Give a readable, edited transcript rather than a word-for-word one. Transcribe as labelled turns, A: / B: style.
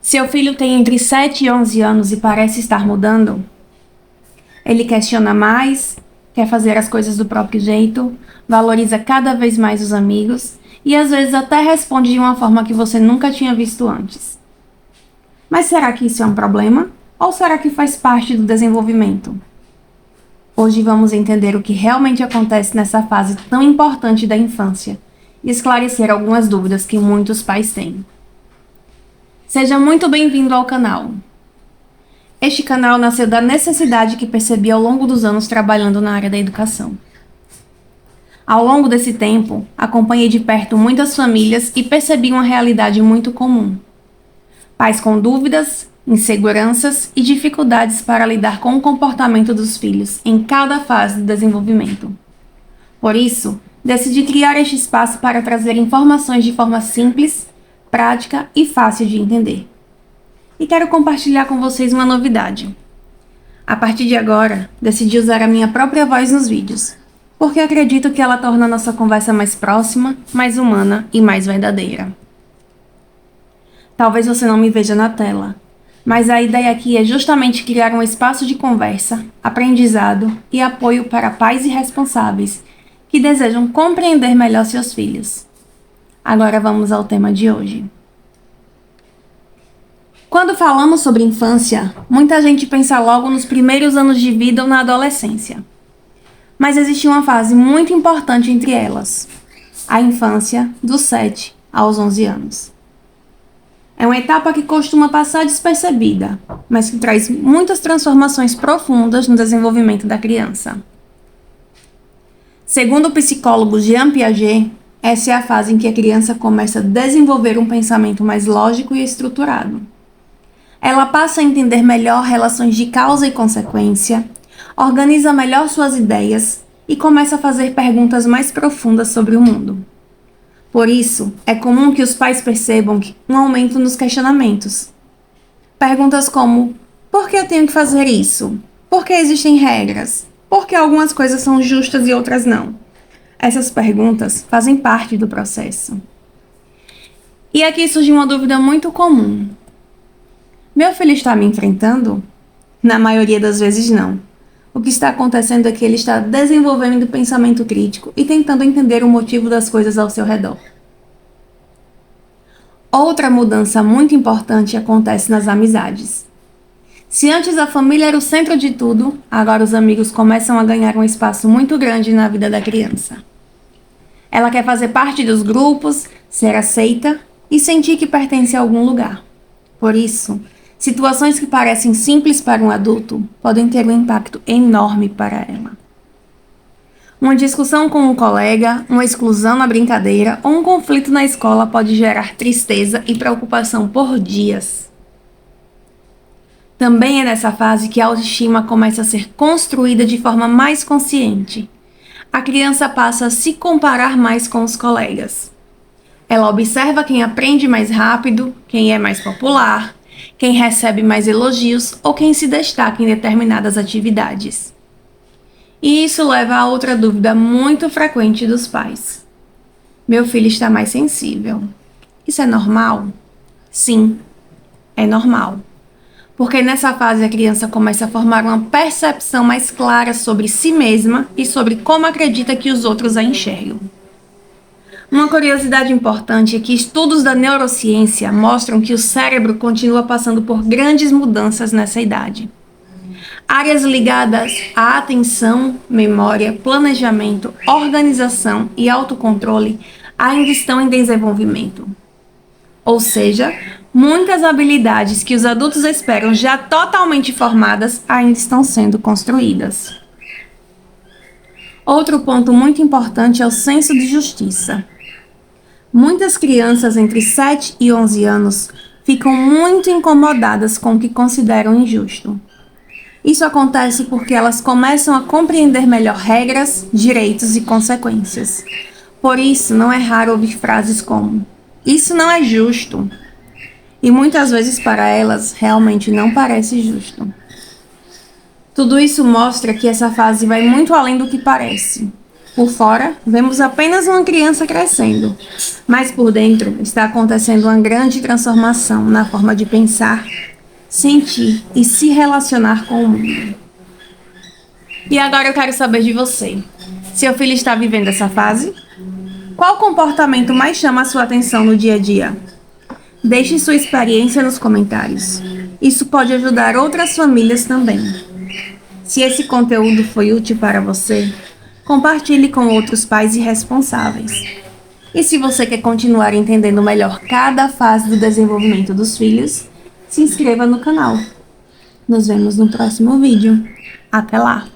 A: Seu filho tem entre 7 e 11 anos e parece estar mudando? Ele questiona mais, quer fazer as coisas do próprio jeito, valoriza cada vez mais os amigos e às vezes até responde de uma forma que você nunca tinha visto antes. Mas será que isso é um problema? Ou será que faz parte do desenvolvimento? Hoje vamos entender o que realmente acontece nessa fase tão importante da infância e esclarecer algumas dúvidas que muitos pais têm. Seja muito bem-vindo ao canal. Este canal nasceu da necessidade que percebi ao longo dos anos trabalhando na área da educação. Ao longo desse tempo, acompanhei de perto muitas famílias e percebi uma realidade muito comum. Pais com dúvidas, inseguranças e dificuldades para lidar com o comportamento dos filhos em cada fase do desenvolvimento. Por isso, decidi criar este espaço para trazer informações de forma simples, prática e fácil de entender. E quero compartilhar com vocês uma novidade. A partir de agora, decidi usar a minha própria voz nos vídeos, porque acredito que ela torna a nossa conversa mais próxima, mais humana e mais verdadeira. Talvez você não me veja na tela, mas a ideia aqui é justamente criar um espaço de conversa, aprendizado e apoio para pais e responsáveis que desejam compreender melhor seus filhos. Agora vamos ao tema de hoje. Quando falamos sobre infância, muita gente pensa logo nos primeiros anos de vida ou na adolescência. Mas existe uma fase muito importante entre elas, a infância dos 7 aos 11 anos. É uma etapa que costuma passar despercebida, mas que traz muitas transformações profundas no desenvolvimento da criança. Segundo o psicólogo Jean Piaget, essa é a fase em que a criança começa a desenvolver um pensamento mais lógico e estruturado. Ela passa a entender melhor relações de causa e consequência, organiza melhor suas ideias e começa a fazer perguntas mais profundas sobre o mundo. Por isso, é comum que os pais percebam um aumento nos questionamentos. Perguntas como: por que eu tenho que fazer isso? Por que existem regras? Por que algumas coisas são justas e outras não? Essas perguntas fazem parte do processo. E aqui surge uma dúvida muito comum. Meu filho está me enfrentando? Na maioria das vezes não. O que está acontecendo é que ele está desenvolvendo pensamento crítico e tentando entender o motivo das coisas ao seu redor. Outra mudança muito importante acontece nas amizades. Se antes a família era o centro de tudo, agora os amigos começam a ganhar um espaço muito grande na vida da criança. Ela quer fazer parte dos grupos, ser aceita e sentir que pertence a algum lugar. Por isso, situações que parecem simples para um adulto podem ter um impacto enorme para ela. Uma discussão com um colega, uma exclusão na brincadeira ou um conflito na escola pode gerar tristeza e preocupação por dias. Também é nessa fase que a autoestima começa a ser construída de forma mais consciente. A criança passa a se comparar mais com os colegas. Ela observa quem aprende mais rápido, quem é mais popular, quem recebe mais elogios ou quem se destaca em determinadas atividades. E isso leva a outra dúvida muito frequente dos pais. Meu filho está mais sensível. Isso é normal? Sim, é normal. Porque nessa fase a criança começa a formar uma percepção mais clara sobre si mesma e sobre como acredita que os outros a enxergam. Uma curiosidade importante é que estudos da neurociência mostram que o cérebro continua passando por grandes mudanças nessa idade. Áreas ligadas à atenção, memória, planejamento, organização e autocontrole ainda estão em desenvolvimento. Ou seja, muitas habilidades que os adultos esperam já totalmente formadas ainda estão sendo construídas. Outro ponto muito importante é o senso de justiça. Muitas crianças entre 7 e 11 anos ficam muito incomodadas com o que consideram injusto. Isso acontece porque elas começam a compreender melhor regras, direitos e consequências. Por isso, não é raro ouvir frases como: isso não é justo. E muitas vezes para elas realmente não parece justo. Tudo isso mostra que essa fase vai muito além do que parece. Por fora, vemos apenas uma criança crescendo, mas por dentro está acontecendo uma grande transformação na forma de pensar, sentir e se relacionar com o mundo. E agora eu quero saber de você. Seu filho está vivendo essa fase? Qual comportamento mais chama a sua atenção no dia a dia? Deixe sua experiência nos comentários. Isso pode ajudar outras famílias também. Se esse conteúdo foi útil para você, compartilhe com outros pais e responsáveis. E se você quer continuar entendendo melhor cada fase do desenvolvimento dos filhos, se inscreva no canal. Nos vemos no próximo vídeo. Até lá!